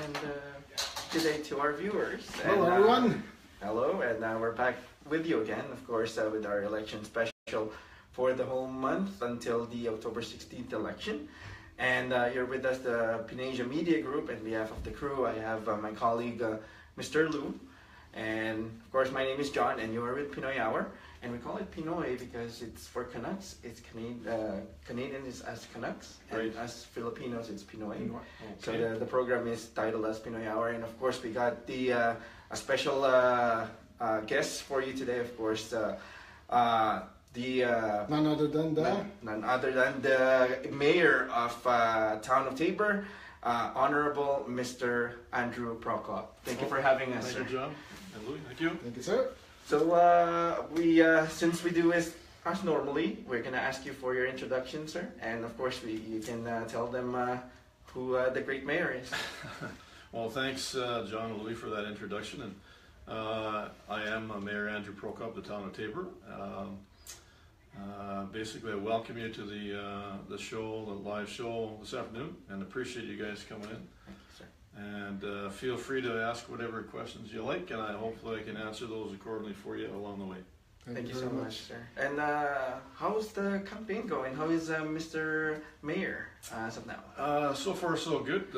and good day to our viewers. Hello, everyone. Hello, and we're back with you again, of course, with our election special for the whole month until the October 16th election. And you're with us, the PinAsia Media Group. On behalf of the crew, I have my colleague, Mr. Lou. And of course, my name is John, and you are with Pinoy Hour. And we call it Pinoy because it's for Canucks. It's Canadian is as Canucks, and us Filipinos, it's Pinoy. Okay. So the program is titled as Pinoy Hour. And of course, we got the a special guest for you today. Of course, none other than the mayor of town of Tabor, Honorable Mr. Andrew Prokop. Thank you for having us, sir. Thank you, John and Louis. Thank you. Thank you, sir. So since we do as normally, we're gonna ask you for your introduction, sir, and of course you can tell them who the great mayor is. Well, thanks, John and Louis, for that introduction. And I am Mayor Andrew Prokop, the town of Tabor. Basically, I welcome you to the show, the live show this afternoon, and appreciate you guys coming in. Thank you, sir. And feel free to ask whatever questions you like, and hopefully I can answer those accordingly for you along the way. Thank you so much, sir. And how's the campaign going? How is Mr. Mayor as of now? So far, so good.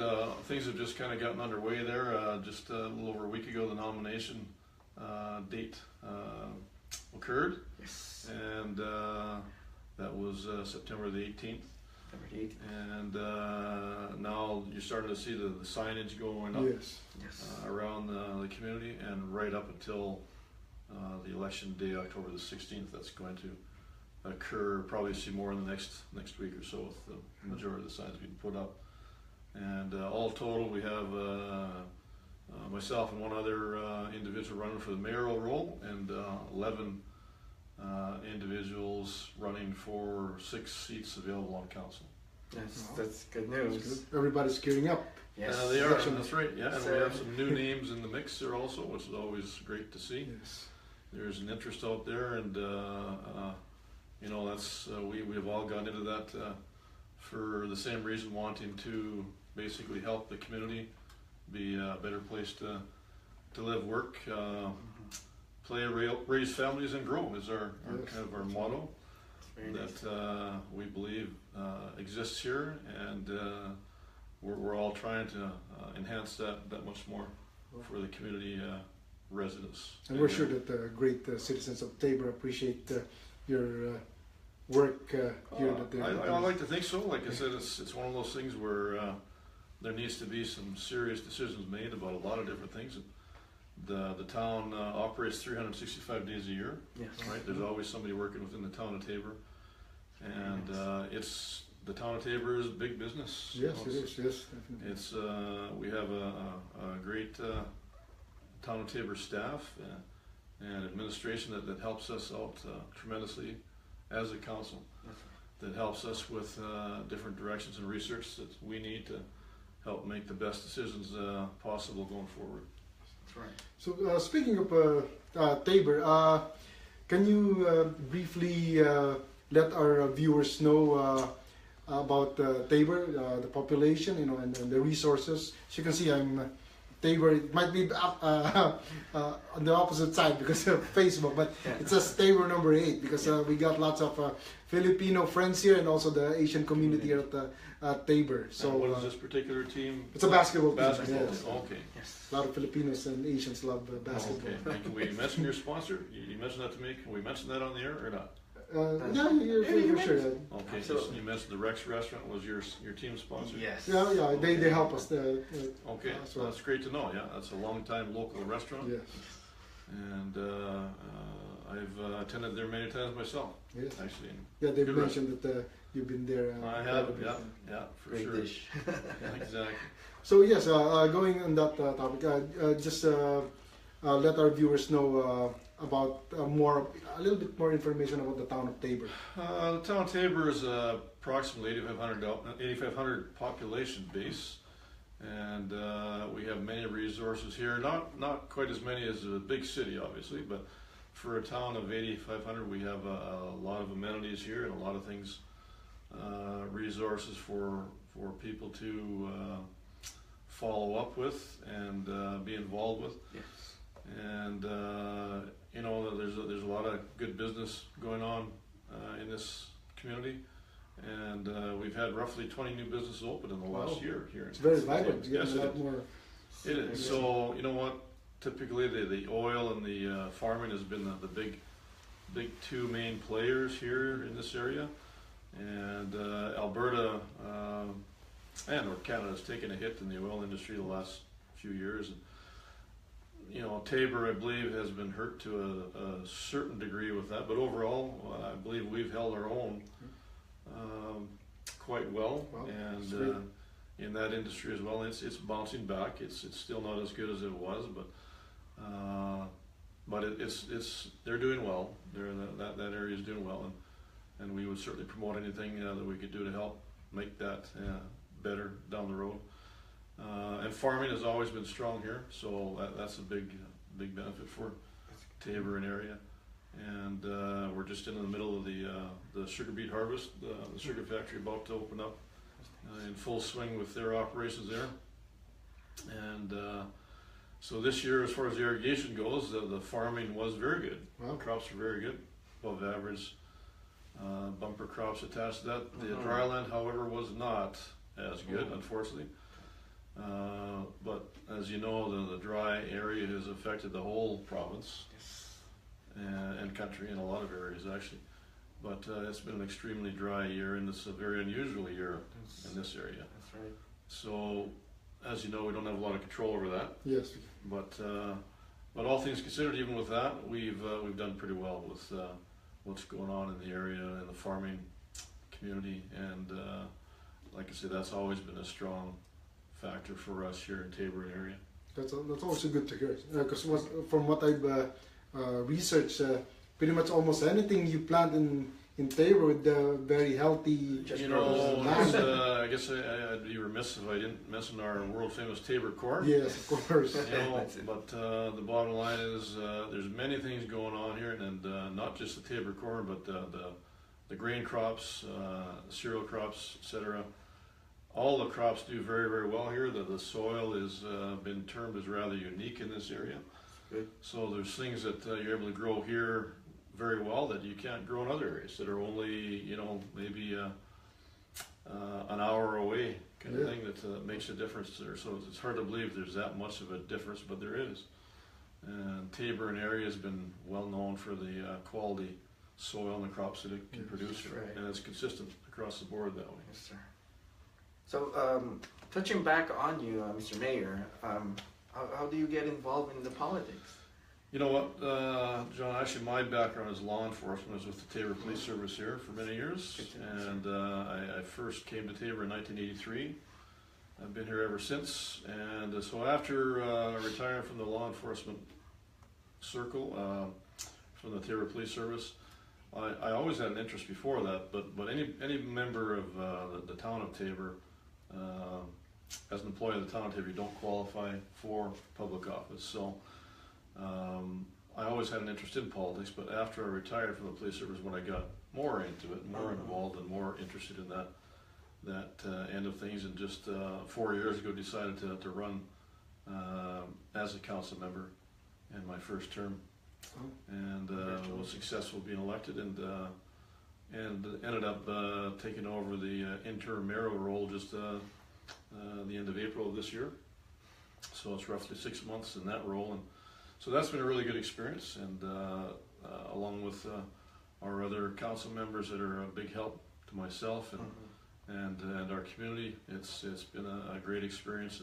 Things have just kind of gotten underway there. Just a little over a week ago, the nomination date occurred. Yes. And that was September the 18th. And now you're starting to see the signage going up around the community, and right up until the election day, October the 16th, that's going to occur. Probably see more in the next week or so, with the majority of the signs being put up. And all total, we have myself and one other individual running for the mayoral role, and 11 individuals running for 6 seats available on council. Yes, that's good news. That's good. Everybody's gearing up. Yes, they are. That's right. Yeah, and we have some new names in the mix there also, which is always great to see. Yes. There's an interest out there, and you know, that's we've all gone into that for the same reason, wanting to basically help the community be a better place to live, work, play, raise families, and grow is our kind of our motto that we believe exists here, and we're all trying to enhance that much more for the community residents. And we're sure that the great citizens of Tabor appreciate your work here. I like to think so. Like I said, it's one of those things where there needs to be some serious decisions made about a lot of different things. The town operates 365 days a year. Yes. Right. There's always somebody working within the town of Tabor, and the town of Tabor is a big business. Yes, it is. Yes, definitely. It's we have a great town of Tabor staff and administration that helps us out tremendously as a council. That helps us with different directions and research that we need to help make the best decisions possible going forward. Right. So speaking of Tabor, can you briefly let our viewers know about Tabor, the population, and the resources? As you can see, I'm Tabor. It might be on the opposite side because of Facebook, but it says Tabor number 8 because we got lots of Filipino friends here, and also the Asian community here at Tabor. So and what is this particular team? It's a basketball team. Basketball. Yes. Okay. Yes. A lot of Filipinos and Asians love basketball. Okay. And can we mention your sponsor? You mentioned that to me. Can we mention that on the air or not? Yeah, you're sure. Okay, so you mentioned the Rex Restaurant was your team sponsor? Yes. Yeah, they help us. Okay, so well. that's great to know. Yeah, that's a long-time local restaurant. Yes. And I've attended there many times myself. Yes. Actually. Yeah, they've mentioned that you've been there. I have. Yeah, for great sure. dish. Yeah, exactly. So yes, going on that topic, just let our viewers know about a little bit more information about the town of Tabor. The town of Tabor is approximately 8,500 population base, and we have many resources here. Not quite as many as a big city, obviously, but for a town of 8,500, we have a lot of amenities here and a lot of things, resources for people to follow up with and be involved with. Yes. And you know, there's a lot of good business going on in this community, and we've had roughly 20 new businesses open in the last year here. It's very vibrant. Yes, a lot more. It is. So you know what? Typically, the oil and the farming has been the big two main players here in this area, and Alberta and or Canada has taken a hit in the oil industry the last few years. And, you know, Tabor, I believe, has been hurt to a certain degree with that, but overall, I believe we've held our own quite well, and in that industry as well, it's bouncing back. It's still not as good as it was, but it's they're doing well. That area is doing well, and we would certainly promote anything that we could do to help make that better down the road. And farming has always been strong here, so that's a big benefit for Tabor and area. And we're just in the middle of the sugar beet harvest. The sugar factory about to open up in full swing with their operations there. And so this year, as far as the irrigation goes, the farming was very good. Wow. Crops were very good, above average. Bumper crops attached to that. The dryland, however, was not as good, unfortunately. But as you know, the dry area has affected the whole province and country in a lot of areas actually. But it's been an extremely dry year, and it's a very unusual year in this area. That's right. So, as you know, we don't have a lot of control over that. Yes. But all things considered, even with that, we've done pretty well with what's going on in the area and the farming community. And like I said, that's always been a strong factor for us here in Tabor area. That's also good to hear. Because from what I've researched, pretty much almost anything you plant in Tabor with the very healthy land. I guess I'd be remiss if I didn't mention our world famous Tabor corn. Yes, of course. But the bottom line is there's many things going on here, and not just the Tabor corn, but the grain crops, cereal crops, etc. All the crops do very, very well here. The soil has been termed as rather unique in this area. Good. So there's things that you're able to grow here very well that you can't grow in other areas that are only, maybe an hour away kind of thing that makes a difference there. So it's hard to believe there's that much of a difference, but there is. And Tabor and area has been well known for the quality soil and the crops that it can produce, right. And it's consistent across the board that way. Yes, sir. So, touching back on you, Mr. Mayor, how do you get involved in the politics? You know what, John, actually my background is law enforcement. I was with the Tabor Police Service here for many years, and I first came to Tabor in 1983. I've been here ever since, and so after retiring from the law enforcement circle, from the Tabor Police Service, I always had an interest before that, but any member of the town of Tabor, as an employee of the town of Tabor, you don't qualify for public office. So I always had an interest in politics, but after I retired from the police service, when I got more into it, more involved and more interested in that end of things, and just 4 years ago decided to run as a council member in my first term, and was successful being elected, and ended up taking over the interim mayoral role just the end of April of this year. So it's roughly 6 months in that role, and so that's been a really good experience, and along with our other council members that are a big help to myself and our community, it's been a great experience,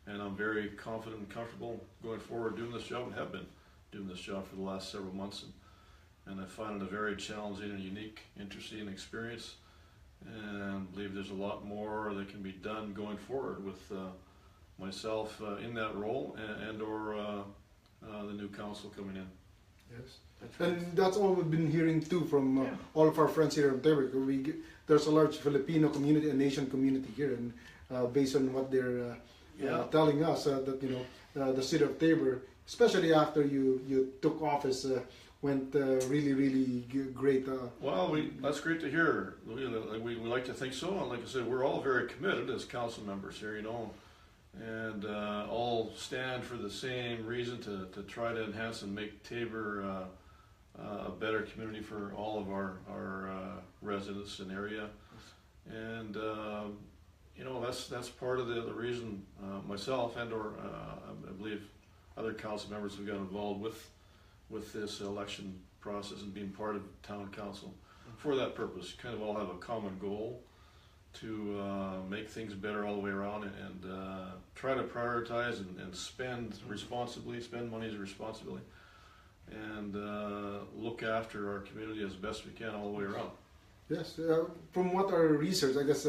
and I'm very confident and comfortable going forward doing this job, and have been doing this job for the last several months, and I find it a very challenging and unique, interesting experience, and believe there's a lot more that can be done going forward with myself in that role and or the new council coming in. Yes, and that's all we've been hearing too from all of our friends here in Tabor. There's a large Filipino community and Asian community here, and based on what they're telling us, that the city of Tabor, especially after you took office, went really great. Well, that's great to hear. We like to think so, and like I said, we're all very committed as council members here. and all stand for the same reason to try to enhance and make Tabor a better community for all of our residents in the area. And you know, that's part of the reason myself and or I believe other council members have got involved with this election process and being part of town council for that purpose. Kind of all have a common goal to make things better all the way around, and try to prioritize and spend responsibly, spend monies responsibly, and look after our community as best we can all the way around. Yes, from what our research, I guess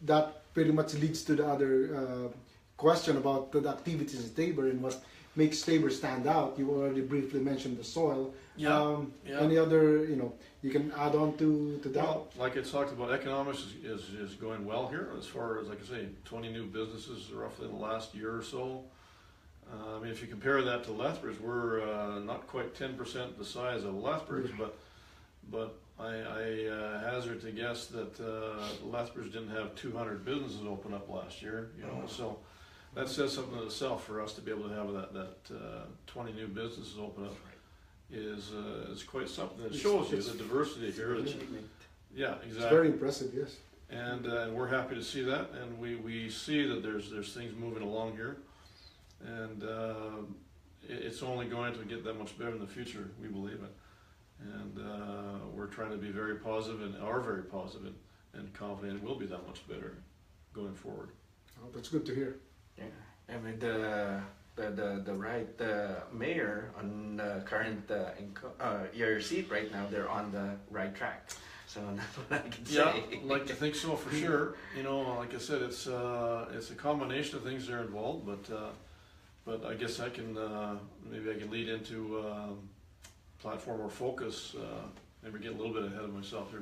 that pretty much leads to the other question about the activities in Tabor and what makes Tabor stand out. You already briefly mentioned the soil. Yeah. Any other, you know, you can add on to that? Well, like I talked about, economics is going well here as far as, like I say, 20 new businesses roughly in the last year or so. I mean, if you compare that to Lethbridge, we're not quite 10% the size of Lethbridge, but I hazard to guess that Lethbridge didn't have 200 businesses open up last year, you know, so that says something in itself for us to be able to have that 20 new businesses open up is quite something. It shows you the diversity here. Yeah, exactly. It's very impressive, yes. And we're happy to see that, and we see that there's things moving along here, and it's only going to get that much better in the future, we believe it. And we're trying to be very positive and are very positive and confident it will be that much better going forward. Oh, that's good to hear. Yeah, and with the mayor on the current your seat right now, they're on the right track. So that's what I can say. Yeah, I'd like to think so for sure. You know, like I said, it's a combination of things that are involved, but I guess I can maybe I can lead into platform or focus. Maybe get a little bit ahead of myself here,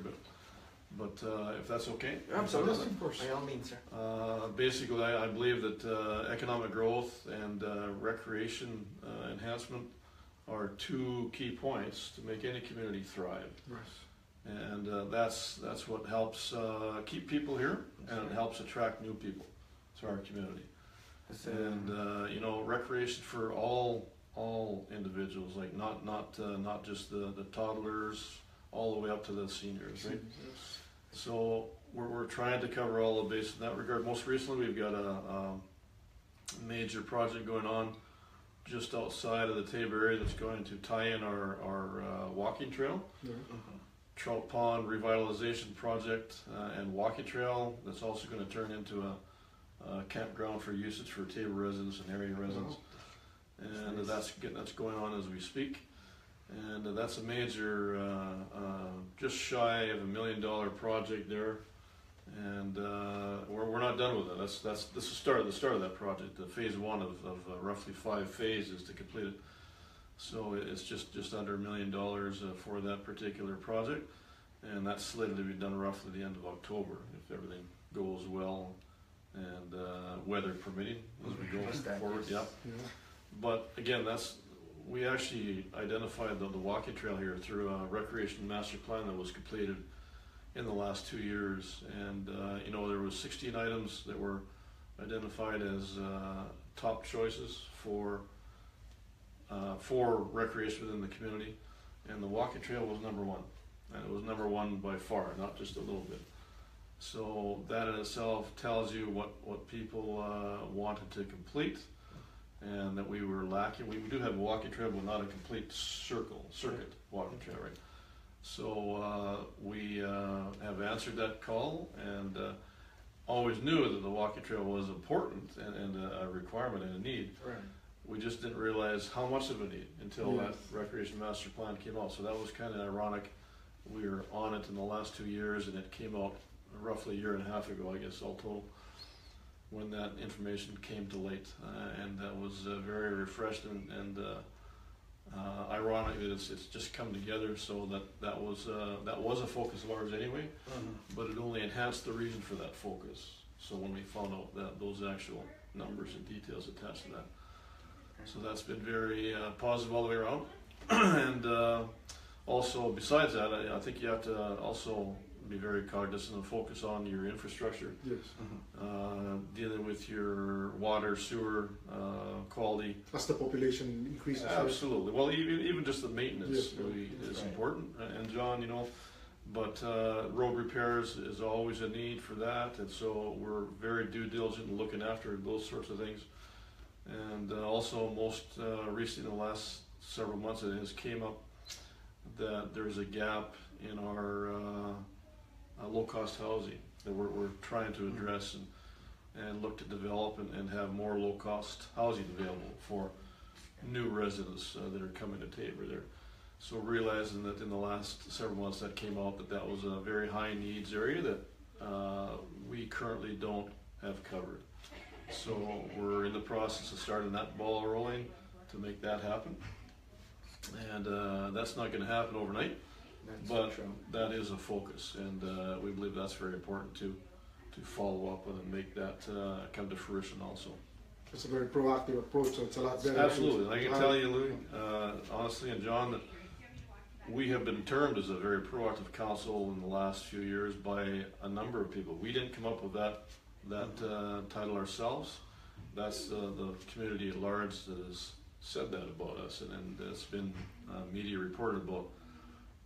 but if that's okay. Absolutely, yes, of course. By all means, sir. Basically, I believe that economic growth and recreation enhancement are two key points to make any community thrive. Yes. And that's what helps keep people here, and it helps attract new people to our community. And you know, recreation for all individuals, like not just the toddlers, all the way up to the seniors, right? Yes. So we're trying to cover all the bases in that regard. Most recently, we've got a major project going on just outside of the Tabor area that's going to tie in our walking trail. Yeah. Trout Pond Revitalization Project and walking trail that's also going to turn into a campground for usage for Tabor residents and area residents. And that's going on as we speak. And that's a major, just shy of $1 million project there. And we're not done with it. This is the start of that project. The phase one of roughly 5 phases to complete it. So it's just under $1 million for that particular project, and that's slated to be done roughly the end of October if everything goes well and weather permitting as we go forward. Yeah. But again, we actually identified the walking trail here through a recreation master plan that was completed in the last 2 years, and you know, there was 16 items that were identified as top choices for recreation within the community, and the walking trail was number one, and it was number one by far, not just a little bit. So that in itself tells you what people wanted to complete, and that we were lacking. We do have a walking trail, but not a complete circuit walking trail, right? So we have answered that call, and always knew that the walking trail was important and a requirement and a need. Right. We just didn't realize how much of a need until that recreation master plan came out. So that was kind of ironic. We were on it in the last 2 years, and it came out roughly 1.5 years ago, I guess, all total, when that information came to light. And that was very refreshed and ironic that it's just come together. So that was a focus of ours anyway, but it only enhanced the reason for that focus. So when we found out that those actual numbers and details attached to that. So that's been very positive all the way around. And also, besides that, I think you have to also be very cognizant and focus on your infrastructure, Yes. dealing with your water, sewer quality. As the population increases. Absolutely. Well, even just the maintenance Yes, really is right. important. And John, you know, but road repairs is always a need for that, and so we're very due diligent in looking after those sorts of things. And also, most recently, in the last several months, it has came up that there's a gap in our low-cost housing that we're trying to address and look to develop and have more low-cost housing available for new residents that are coming to Tabor there. So realizing that in the last several months that came out that was a very high needs area that we currently don't have covered. So we're in the process of starting that ball rolling to make that happen. And that's not going to happen overnight, but that is a focus, and we believe that's very important to follow up on and make that come to fruition also. It's a very proactive approach, so it's a lot better. Absolutely. I can tell you, Louis, honestly, and John, that we have been termed as a very proactive council in the last few years by a number of people. We didn't come up with that title ourselves. That's the community at large that has said that about us, and it's been media reported about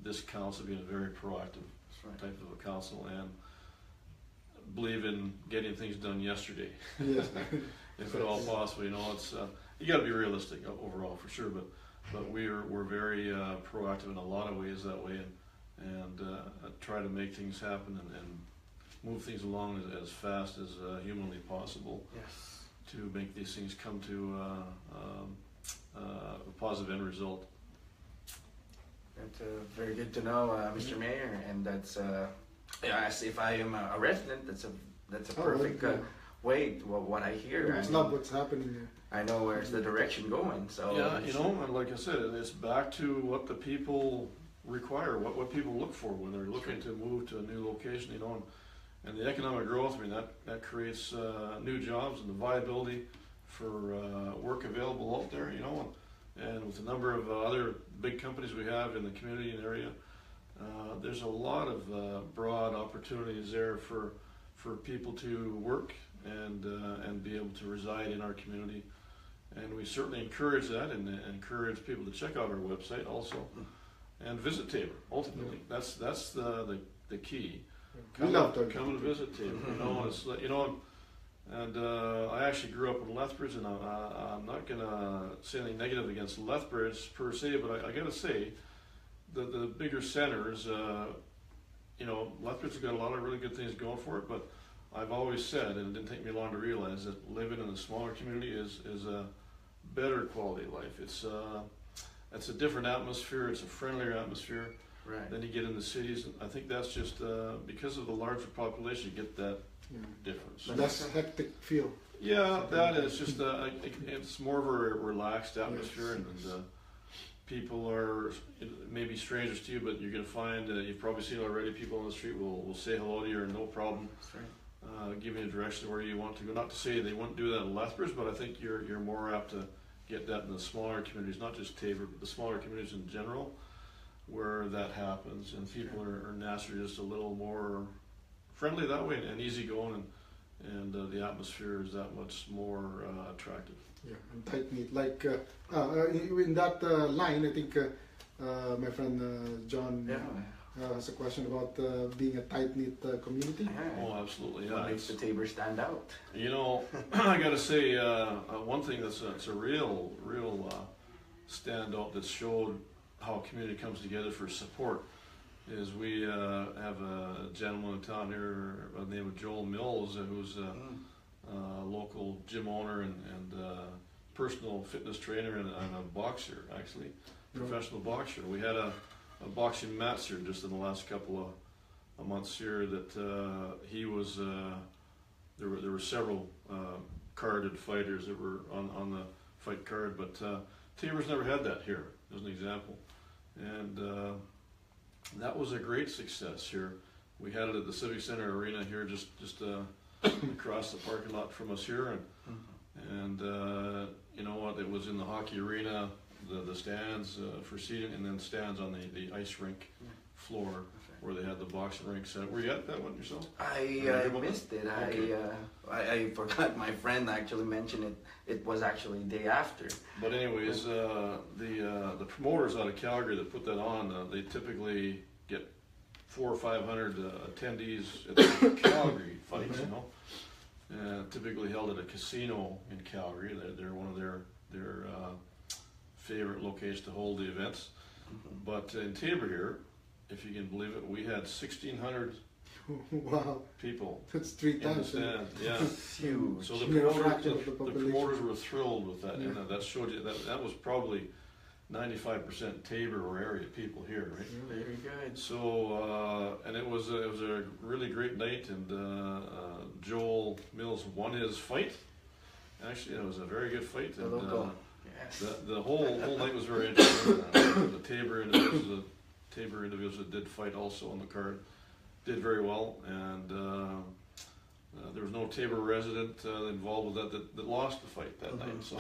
this council being a very proactive type of a council and believe in getting things done yesterday. Yes. If at all possible. You know, it's you got to be realistic overall for sure, but we're very proactive in a lot of ways that way, and try to make things happen and move things along as fast as humanly possible. Yes. To make these things come to a positive end result. That's very good to know, Mr. Mayor, and that's as if I am a resident, that's a perfect way to what I hear. It's not what's happening here. I know where's the direction going. So Yeah, you know, and like I said, it's back to what the people require, what people look for when they're looking to move to a new location. You know, and the economic growth. I mean, that creates new jobs and the viability for work available out there. You know, and with the number of other big companies we have in the community and area, there's a lot of broad opportunities there for people to work and be able to reside in our community. And we certainly encourage that and encourage people to check out our website also and visit Tabor. Ultimately, that's the key. Come and visit Tabor. You know, it's you know. And I actually grew up in Lethbridge, and I'm not going to say anything negative against Lethbridge per se, but I got to say that the bigger centers, you know, Lethbridge has got a lot of really good things going for it, but I've always said, and it didn't take me long to realize, that living in a smaller community is a better quality of life. It's a different atmosphere, it's a friendlier atmosphere. Right. Then you get in the cities, and I think that's just because of the larger population, you get that difference. Less hectic feel. Yeah, that is just it's more of a relaxed atmosphere, and people are maybe strangers to you, but you're going to find you've probably seen already. People on the street will say hello to you, no problem. That's right. Give you a direction where you want to go. Not to say they wouldn't do that in Lethbridge, but I think you're more apt to get that in the smaller communities, not just Tabor, but the smaller communities in general, where that happens, and people are naturally just a little more friendly that way and easygoing, and the atmosphere is that much more attractive. Yeah, and tight knit. Like in that line, I think my friend John has a question about being a tight knit community. Yeah. Oh, absolutely. Yeah, What makes the Tabor stand out? You know, I got to say one thing that's a real standout that showed how a community comes together for support is we have a gentleman in town here by the name of Joel Mills, who's a local gym owner and personal fitness trainer and a boxer, actually, professional boxer. We had a boxing match here just in the last couple of months here that he was, there were several carded fighters that were on the fight card, but Tabor's never had that here, as an example. And that was a great success here. We had it at the Civic Center Arena here, just across the parking lot from us here, and you know what? It was in the hockey arena, the stands for seating, and then stands on the ice rink floor. where they had the boxing rink set. Were you at that one yourself? I missed it. Okay. I forgot. My friend actually mentioned it. It was actually day after. But anyways, the promoters out of Calgary that put that on, they typically get 400 or 500 attendees at the Calgary fights. You know, typically held at a casino in Calgary. They're one of their favorite locations to hold the events. But in Tabor here, if you can believe it, we had 1,600 Wow, people that's 3 in the times. stand. Yeah. It's huge. So the Near a promoters, fraction of the the population. promoters were thrilled with that, and Yeah. that showed you that was probably 95% Tabor or area people here, right? Very good. So and it was a really great night, and Joel Mills won his fight. Actually, it was a very good fight, The and local. Yes. the whole night was very interesting. The Tabor individuals that did fight also on the card did very well, and there was no Tabor resident involved with that lost the fight that night. So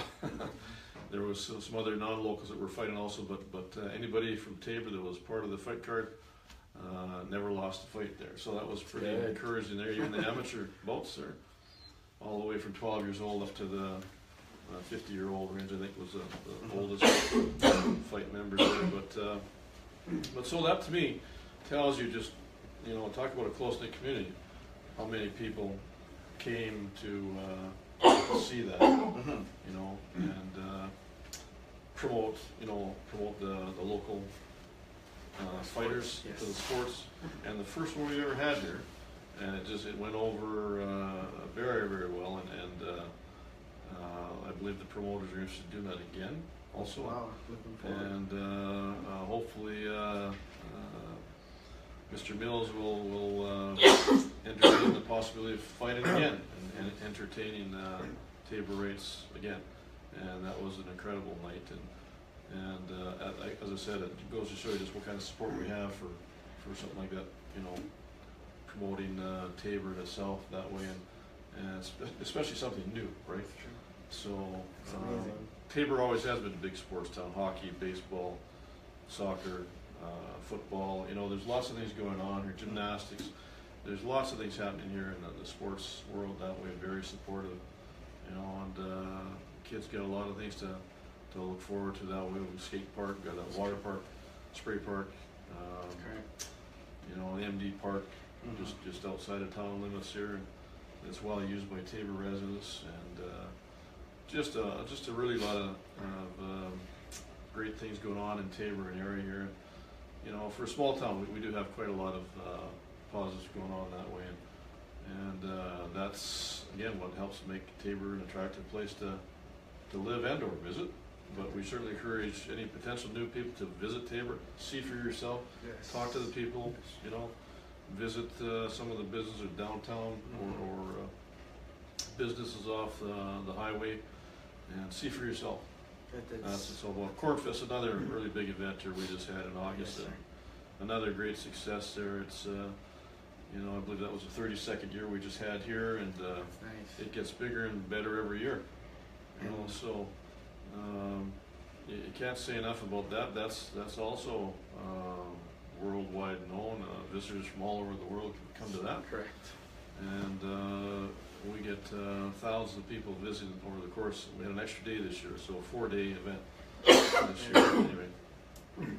there was some other non-locals that were fighting also, but anybody from Tabor that was part of the fight card never lost a fight there. So that was pretty Good. encouraging there. Even the amateur bouts there, all the way from 12 years old up to the 50-year-old range, I think was the oldest fight members there. But so that to me tells you just, you know, talk about a close-knit community, how many people came to see that, you know, and promote the local fighters Yes. to the sports. And the first one we ever had here, and it went over very, very well, and I believe the promoters are interested in doing that again also. Wow, looking forward. And hopefully Mr. Mills will entertain the possibility of fighting again and entertaining Taborites again. And that was an incredible night. And as I said, it goes to show you just what kind of support we have for something like that, you know, promoting Tabor itself that way, and especially something new, right? So It's amazing. Tabor always has been a big sports town: hockey, baseball, soccer, football. You know, there's lots of things going on here. Gymnastics. There's lots of things happening here in the sports world that way. Very supportive. You know, and kids get a lot of things to look forward to that way. We skate park, got a water park, spray park. Correct. You know, the MD Park, just outside of town limits here, and it's well used by Tabor residents, and just a really lot of great things going on in Tabor and area here. You know, for a small town, we do have quite a lot of positives going on that way, and that's again what helps make Tabor an attractive place to live and or visit. But we certainly encourage any potential new people to visit Tabor, see for yourself, Yes. talk to the people, you know, visit some of the businesses downtown or businesses off the highway, and see for yourself. That's what it's all about. Cornfest, another really big event here we just had in August. Yes, sir. Another great success there. It's, you know, I believe that was the 32nd year we just had here, and Nice. it gets bigger and better every year. You know, so you can't say enough about that. That's also worldwide known. Visitors from all over the world can come to that, Correct. and we get thousands of people visiting over the course. We had an extra day this year, so a 4-day event this year. Anyway,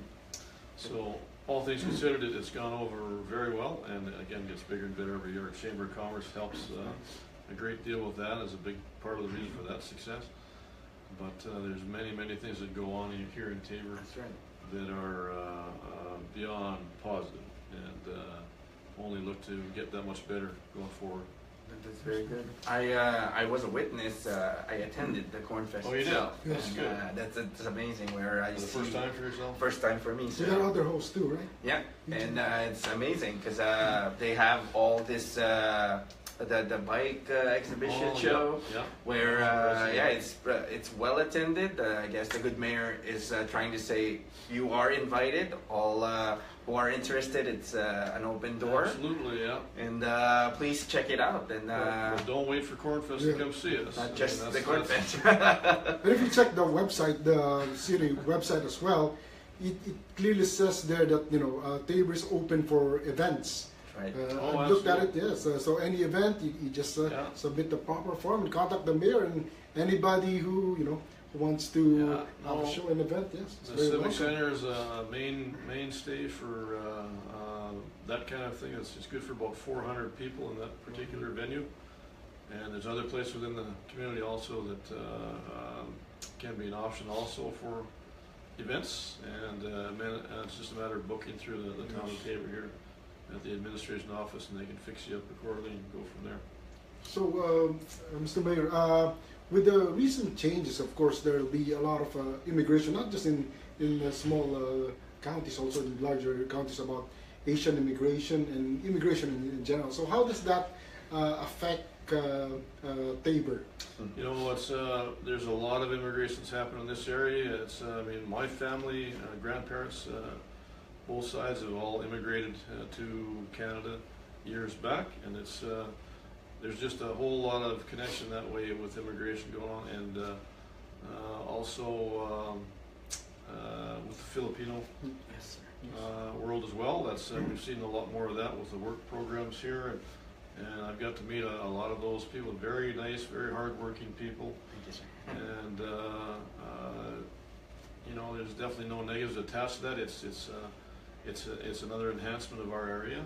so all things considered, it's gone over very well, and again gets bigger and better every year. Chamber of Commerce helps a great deal with that, as a big part of the reason for that success. But there's many things that go on here in Tabor That's right. that are beyond positive, and only look to get that much better going forward. That's very good. I was a witness. I attended the Corn Fest Oh, you did? itself. Yes. And, Good. that's amazing. Where I For the see first time for yourself? First time for me. You got other hosts too, right? Yeah, and it's amazing because they have all this the bike exhibition Oh, show yeah. where Yeah. it's well attended. I guess the good mayor is trying to say you are invited. All who are interested, it's an open door. Absolutely, yeah. And please check it out. And But don't wait for Cornfest to come see us. not I just mean, the that's- Corn Fest. And if you check the website, the city website as well, it clearly says there that Tabor is open for events. Right. I looked at it, yes. So any event, you just submit the proper form and contact the mayor, and anybody who who wants to show an event, yes. The Civic Center is a mainstay for that kind of thing. It's good for about 400 people in that particular venue. And there's other places within the community also that can be an option also for events. And it's just a matter of booking through the town of Tabor here at the administration office, and they can fix you up accordingly and go from there. So, Mr. Mayor, with the recent changes, of course, there will be a lot of immigration, not just in small counties, also in larger counties, about Asian immigration and immigration in general. So how does that affect Tabor? You know, there's a lot of immigrations happening in this area. I mean, my family, grandparents, both sides have all immigrated to Canada years back, and there's just a whole lot of connection that way with immigration going on, and also with the Filipino world as well. We've seen a lot more of that with the work programs here, and I've got to meet a lot of those people. Very nice, very hardworking people. Thank you, sir. And there's definitely no negatives attached to that. It's another enhancement of our area,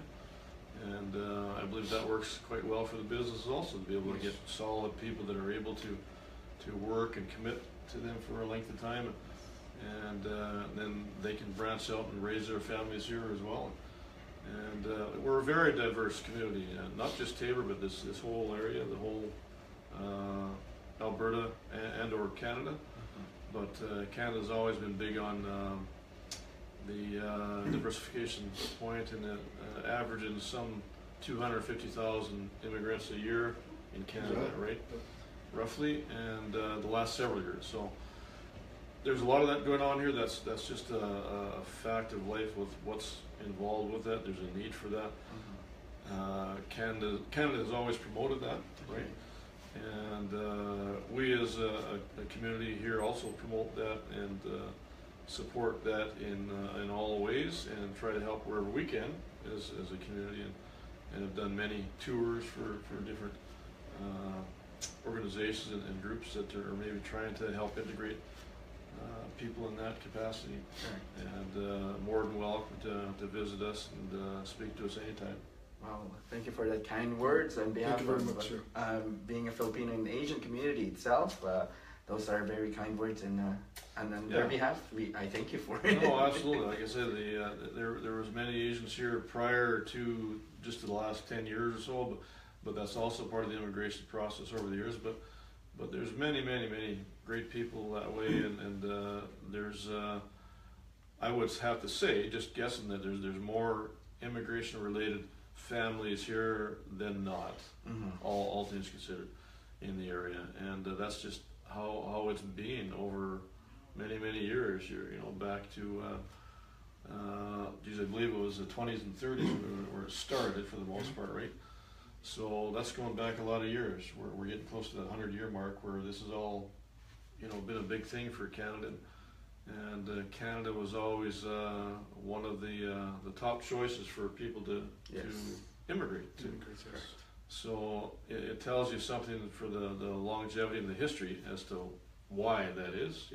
and I believe that works quite well for the businesses also, to be able to get solid people that are able to work and commit to them for a length of time, and then they can branch out and raise their families here as well. And we're a very diverse community, not just Tabor, but this whole area, the whole Alberta and/or Canada. But Canada's always been big on the diversification point, and averaging some 250,000 immigrants a year in Canada, right? Roughly, and the last several years. So there's a lot of that going on here. That's just a fact of life with what's involved with that. There's a need for that. Canada has always promoted that, right? And we as a community here also promote that and support that in all ways, and try to help wherever we can as a community, and have done many tours for different organizations and groups that are maybe trying to help integrate people in that capacity. And more than welcome to visit us and speak to us anytime. Wow, thank you for that kind words on behalf Thank you very much, of being a Filipino in the Asian community itself. Those are very kind words, and on their behalf, I thank you for it. No, absolutely. Like I said, there was many Asians here prior to just the last 10 years or so, but that's also part of the immigration process over the years. But there's many great people that way, and there's I would have to say, just guessing, that there's more immigration related families here than not, all things considered, in the area, and that's just how it's been over many years. Back to I believe it was the 20s and 30s where it started for the most part, right? So that's going back a lot of years. We're getting close to that 100-year mark where this is all been a big thing for Canada. And Canada was always one of the top choices for people to immigrate to. So it tells you something for the longevity and the history as to why that is.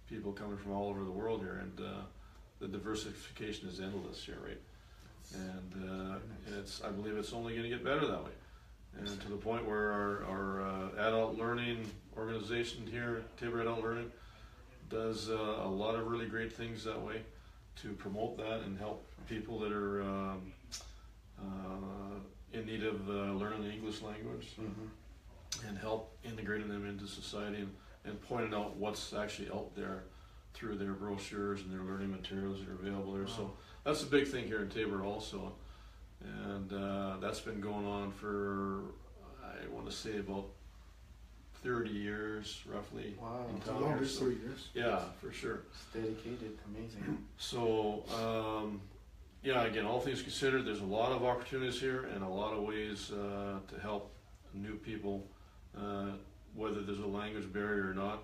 People coming from all over the world here, and the diversification is endless here, right? And I believe it's only going to get better that way. And to the point where our adult learning organization here, Tabor Adult Learning, does a lot of really great things that way to promote that and help people that are in need of learning the English language, and help integrating them into society, and pointing out what's actually out there through their brochures and their learning materials that are available there. So that's a big thing here in Tabor also, and that's been going on for, I want to say, about 30 years roughly. Wow, it's a long history, yes. Yeah, for sure. It's dedicated, amazing. So again, all things considered, there's a lot of opportunities here and a lot of ways to help new people, whether there's a language barrier or not,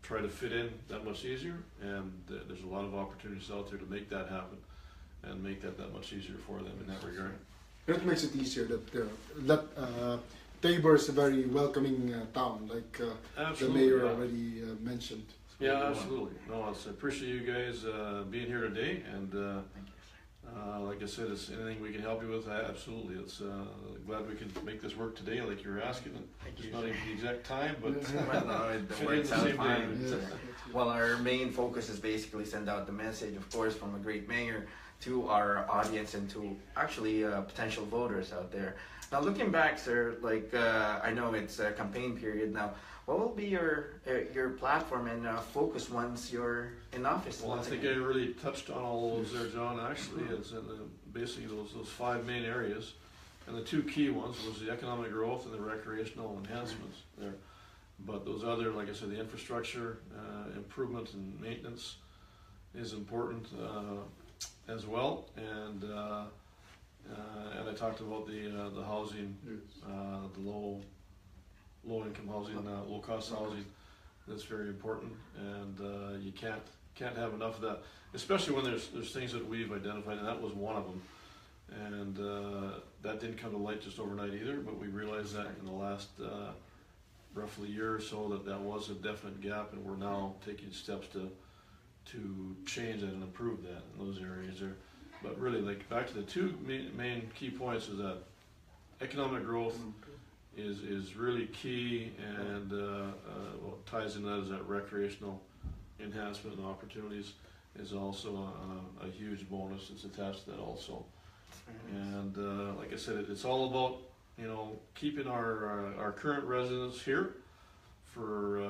try to fit in that much easier, and there's a lot of opportunities out there to make that happen and make that much easier for them in that regard. It makes it easier that Tabor is a very welcoming town, like the mayor already mentioned. Yeah, absolutely. No, I appreciate you guys being here today, and like I said, it's anything we can help you with. Absolutely, it's glad we could make this work today, like you were asking. It's not even the exact time, but well, no, it works out fine. Well, our main focus is basically send out the message, of course, from a great mayor to our audience and to actually potential voters out there. Now, looking back, sir, like I know it's a campaign period now. What will be your platform and focus once you're in office? Well, I think I really touched on all those there, John. Actually, it's in basically those 5 main areas, and the 2 key ones was the economic growth and the recreational enhancements there. But those other, like I said, the infrastructure improvement and maintenance is important as well, and I talked about the housing, the low income housing, low cost housing. That's very important, and you can't have enough of that, especially when there's things that we've identified, and that was one of them. And that didn't come to light just overnight either, but we realized that in the last roughly year or so that was a definite gap, and we're now taking steps to change that and improve that in those areas there. But really, like back to the 2 main key points, is that economic growth is really key, and what ties in that is that recreational enhancement and opportunities is also a huge bonus. It's attached to that also. And like I said, it's all about keeping our current residents here for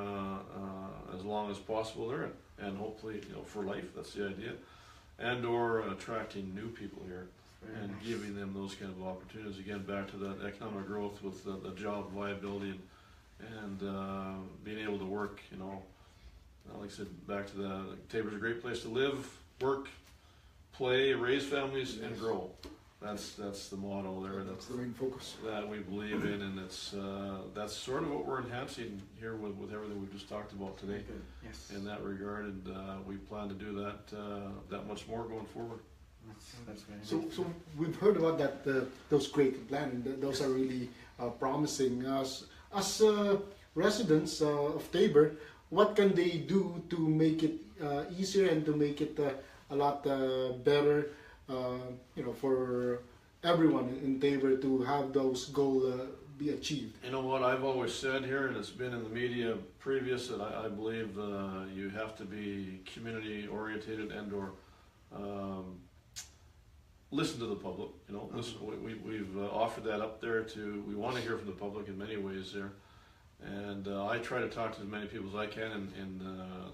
as long as possible there, and hopefully for life. That's the idea, and or attracting new people here and giving them those kind of opportunities. Again, back to that economic growth with the job viability and being able to work. Like I said, back to Tabor's a great place to live, work, play, raise families, and grow. That's the motto there. That's the main focus that we believe in, and that's sort of what we're enhancing here with everything we've just talked about today. Yes. In that regard, and we plan to do that much more going forward. That's very So we've heard about that those great plans. Those are really promising. As residents of Tabor, what can they do to make it easier and to make it a lot better? For everyone in Tabor to have those goals be achieved. You know what I've always said here, and it's been in the media previous, that I believe you have to be community orientated and/or listen to the public. Listen. We've offered that up there we want to hear from the public in many ways there, and I try to talk to as many people as I can in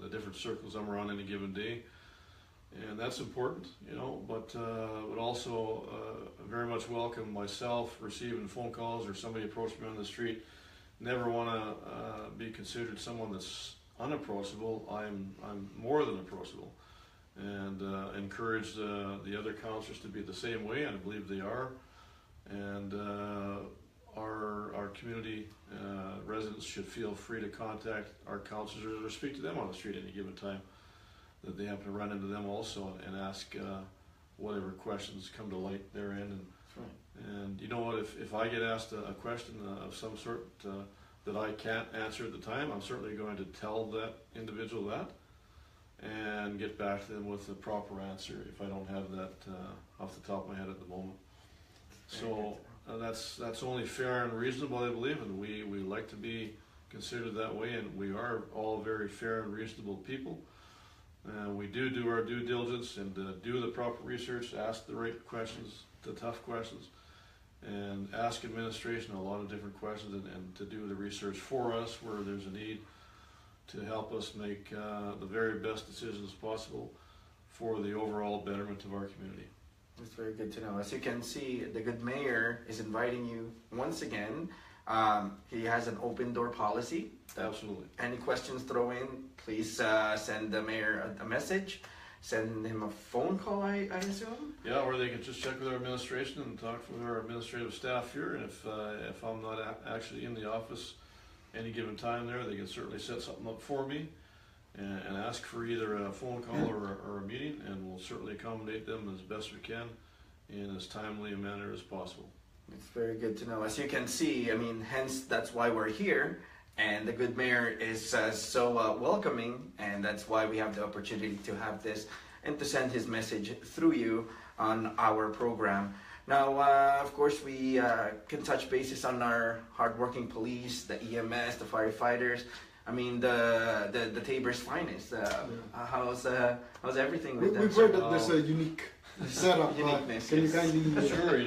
the different circles I'm around any given day. And that's important, but also very much welcome myself receiving phone calls or somebody approached me on the street. Never want to be considered someone that's unapproachable. I'm more than approachable, and encourage the other counselors to be the same way, and I believe they are. And our community residents should feel free to contact our counselors or speak to them on the street at any given time that they happen to run into them also, and ask whatever questions come to light therein. And you know what, if I get asked a question of some sort that I can't answer at the time, I'm certainly going to tell that individual that and get back to them with the proper answer if I don't have that off the top of my head at the moment. So that's only fair and reasonable, I believe, and we like to be considered that way, and we are all very fair and reasonable people. We do our due diligence and do the proper research, ask the right questions, the tough questions, and ask administration a lot of different questions, and to do the research for us where there's a need to help us make the very best decisions possible for the overall betterment of our community. That's very good to know. As you can see, the good mayor is inviting you once again. He has an open door policy. Absolutely. Any questions throw in, please send the mayor a message. Send him a phone call, I assume? Yeah, or they can just check with our administration and talk with our administrative staff here. And if I'm not actually in the office any given time there, they can certainly set something up for me. and ask for either a phone call or a meeting, and we'll certainly accommodate them as best we can in as timely a manner as possible. It's very good to know. As you can see, I mean, hence that's why we're here, and the good mayor is so welcoming, and that's why we have the opportunity to have this and to send his message through you on our program. Now, of course, we can touch bases on our hardworking police, the EMS, the firefighters. I mean, the Tabor's finest. How's everything with them? We've heard that there's a unique setup. Uniqueness, Can you yes. kindly? Sure,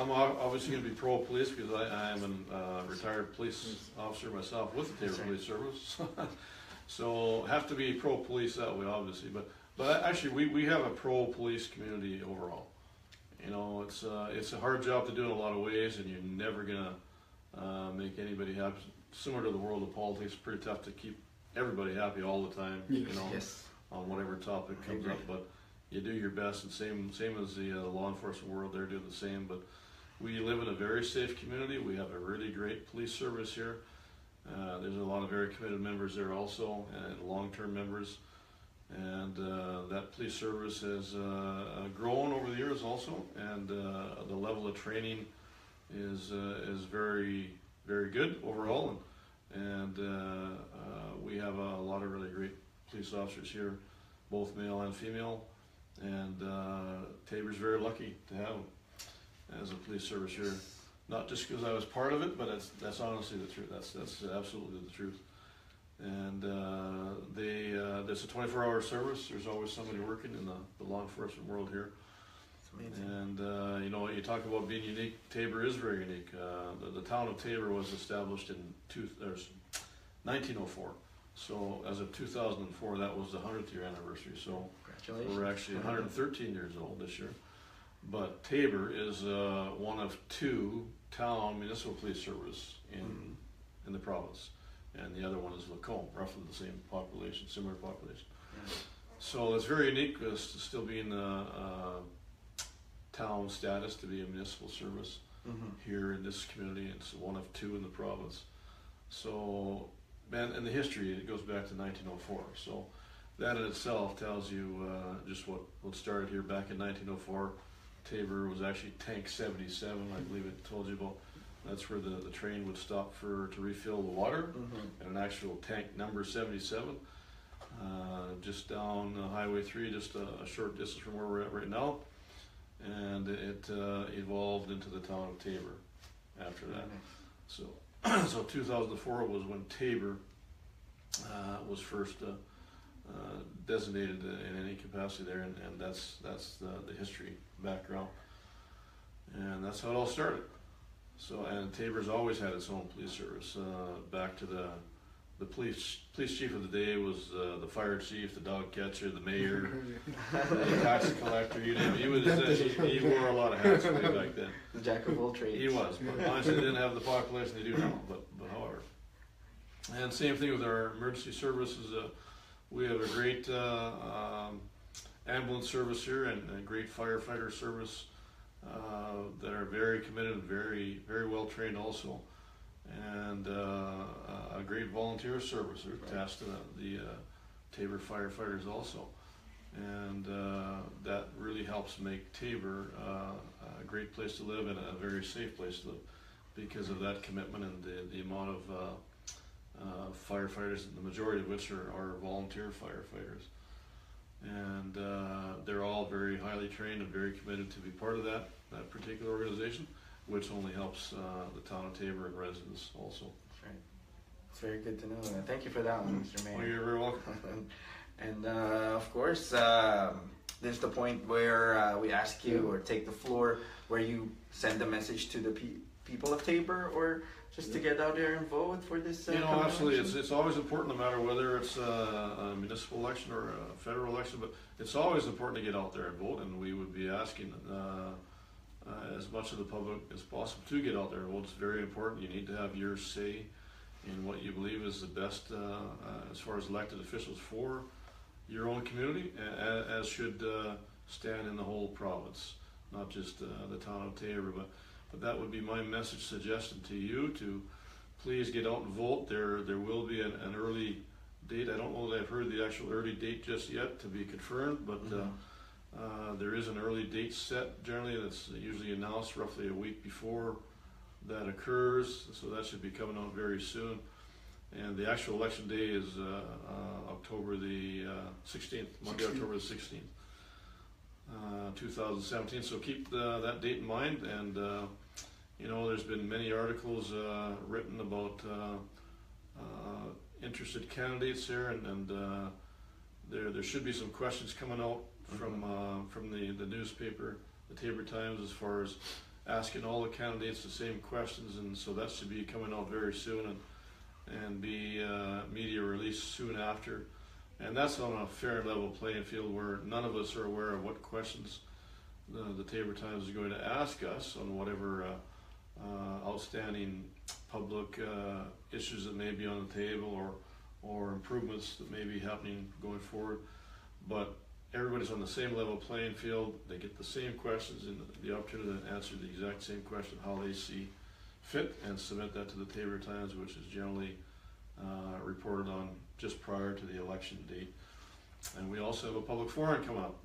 I'm obviously going to be pro-police because I am a retired police officer myself with the Tabor Police Service. So have to be pro-police that way, obviously. But actually, we have a pro-police community overall. It's a hard job to do in a lot of ways, and you're never gonna make anybody happy. Similar to the world of politics, it's pretty tough to keep everybody happy all the time. Yes. On whatever topic comes up, but you do your best, and same as the law enforcement world, they're doing the same. But we live in a very safe community. We have a really great police service here. There's a lot of very committed members there also, and long-term members. And that police service has grown over the years also, and the level of training is very, very good overall. And we have a lot of really great police officers here, both male and female. And Tabor's very lucky to have them as a police service here. Not just because I was part of it, but that's honestly the truth. That's absolutely the truth. And there's a 24-hour service. There's always somebody working in the law enforcement world here. It's amazing. And you talk about being unique. Tabor is very unique. The town of Tabor was established in 1904. So as of 2004, that was the 100th year anniversary. So Congratulations. we're actually 113 years old this year. But Tabor is one of two town municipal police service in the province. And the other one is Lacombe, roughly the same population, similar population. Yeah. So it's very unique to still be in the town status, to be a municipal service here in this community. It's one of two in the province. So, and the history, it goes back to 1904. So that in itself tells you just what started here back in 1904. Tabor was actually Tank 77, I believe it told you about. That's where the train would stop to refill the water, and an actual tank number 77, just down Highway 3, just a short distance from where we're at right now. And it evolved into the town of Tabor after that. So 2004 was when Tabor was first designated in any capacity there, and that's the history background. And that's how it all started. So, and Tabor's always had its own police service. Back to the police chief of the day was the fire chief, the dog catcher, the mayor, the tax collector. You name it. He wore a lot of hats way back then. The jack of all trades. He was, but honestly, they didn't have the population they do now. But however, and same thing with our emergency services. We have a great ambulance service here and a great firefighter service. That are very committed and very, very well trained also, and a great volunteer service. They're tasked to the Tabor firefighters also, and that really helps make Tabor a great place to live and a very safe place to live because of that commitment and the amount of firefighters, the majority of which are volunteer firefighters. And they're all very highly trained and very committed to be part of that particular organization, which only helps the town of Tabor and residents also. That's right. It's very good to know. Thank you for that one, Mr. Mayor. Well, you're very welcome. And of course, there's the point where we ask you or take the floor where you send a message to the people of Tabor, or just to get out there and vote for this. Absolutely. It's always important, no matter whether it's a municipal election or a federal election, but it's always important to get out there and vote. And we would be asking as much of the public as possible to get out there and vote. It's very important. You need to have your say in what you believe is the best as far as elected officials for your own community, as should stand in the whole province, not just the town of Tabor. But that would be my message suggestion to you, to please get out and vote. There will be an early date. I don't know that I've heard the actual early date just yet to be confirmed, but there is an early date set generally that's usually announced roughly a week before that occurs, so that should be coming out very soon. And the actual election day is October the 16th, Monday, 16th. October the 16th, 2017. So keep that date in mind. And you know, there's been many articles written about interested candidates there, and there should be some questions coming out from the newspaper, the Tabor Times, as far as asking all the candidates the same questions, and so that should be coming out very soon and be media released soon after. And that's on a fair level playing field where none of us are aware of what questions the Tabor Times is going to ask us on whatever outstanding public issues that may be on the table or improvements that may be happening going forward. But everybody's on the same level playing field. They get the same questions and the opportunity to answer the exact same question how they see fit, and submit that to the Tabor Times, which is generally reported on just prior to the election date. And we also have a public forum coming up.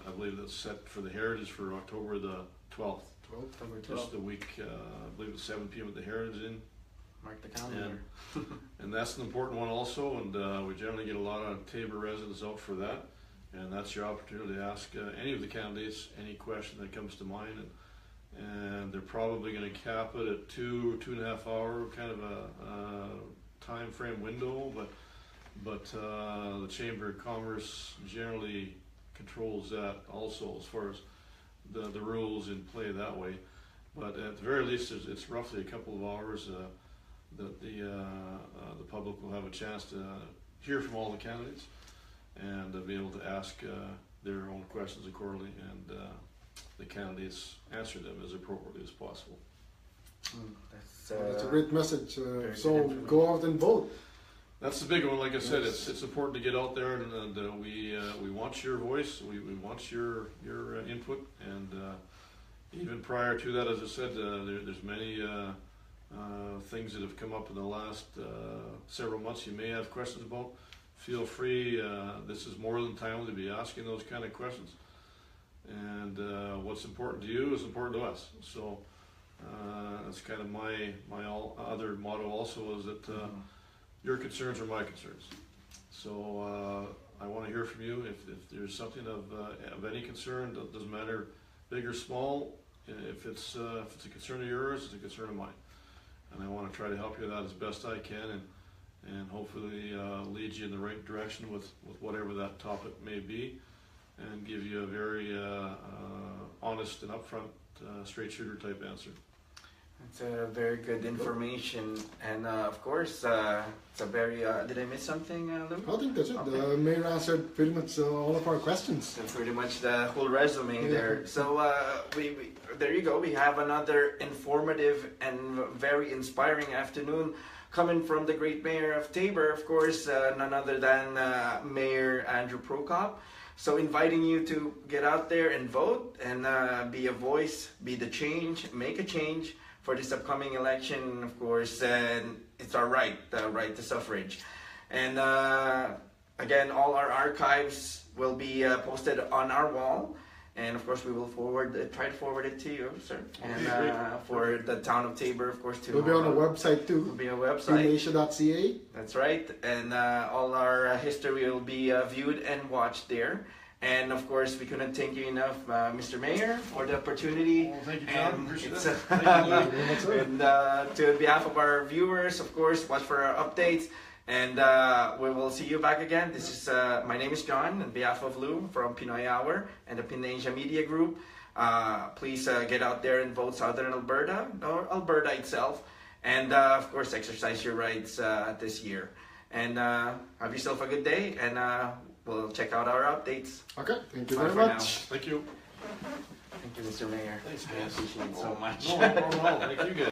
I believe that's set for the Heritage for October the 12th. October 12th. Just a week, I believe it's 7 p.m. at the Heritage Inn. Mark the calendar. And that's an important one also, and we generally get a lot of Tabor residents out for that. And that's your opportunity to ask any of the candidates any question that comes to mind. And they're probably going to cap it at 2.5 hour kind of a time frame window, but the Chamber of Commerce generally controls that also as far as the rules in play that way. But at the very least, it's roughly a couple of hours that the public will have a chance to hear from all the candidates and be able to ask their own questions accordingly, and the candidates answer them as appropriately as possible. That's a great message. So go out and vote. That's the big one. Like I said, it's important to get out there, and we want your voice. We want your input, and even prior to that, as I said, there's many things that have come up in the last several months. You may have questions about. Feel free. This is more than timely to be asking those kind of questions. And what's important to you is important to us. So that's kind of my other motto also, is that your concerns are my concerns. So I want to hear from you if there's something of any concern. That doesn't matter, big or small. If it's a concern of yours, it's a concern of mine. And I want to try to help you with that as best I can, and hopefully lead you in the right direction with whatever that topic may be, and give you a very honest and upfront, straight shooter type answer. It's a very good information, and of course, it's a very. Did I miss something, Lou? I think that's it. Okay. The mayor answered pretty much all of our questions. That's pretty much the whole resume there. So we there you go. We have another informative and very inspiring afternoon coming from the great mayor of Tabor, of course, none other than Mayor Andrew Prokop. So inviting you to get out there and vote and be a voice, be the change, make a change for this upcoming election, of course. And it's our right, the right to suffrage. And again, all our archives will be posted on our wall. And of course, we will try to forward it to you, sir. And for the town of Tabor, of course, too. It'll be on our website too. It'll be a website. PinAsia.ca. That's right. And all our history will be viewed and watched there. And of course, we couldn't thank you enough, Mr. Mayor, for the opportunity. Well, thank you, John. And Appreciate it's, that. Thank you. and to behalf of our viewers, of course, watch for our updates. And we will see you back again. This is my name is John, on behalf of Lou from Pinoy Hour and the PinAsia Media Group. Please get out there and vote Southern Alberta or Alberta itself, and of course exercise your rights this year. And have yourself a good day, and we'll check out our updates. Okay, thank you Bye very for much. now. Thank you. Thank you, Mr. Mayor. Thanks, I appreciate it so much. No problem at all. Thank you, guys.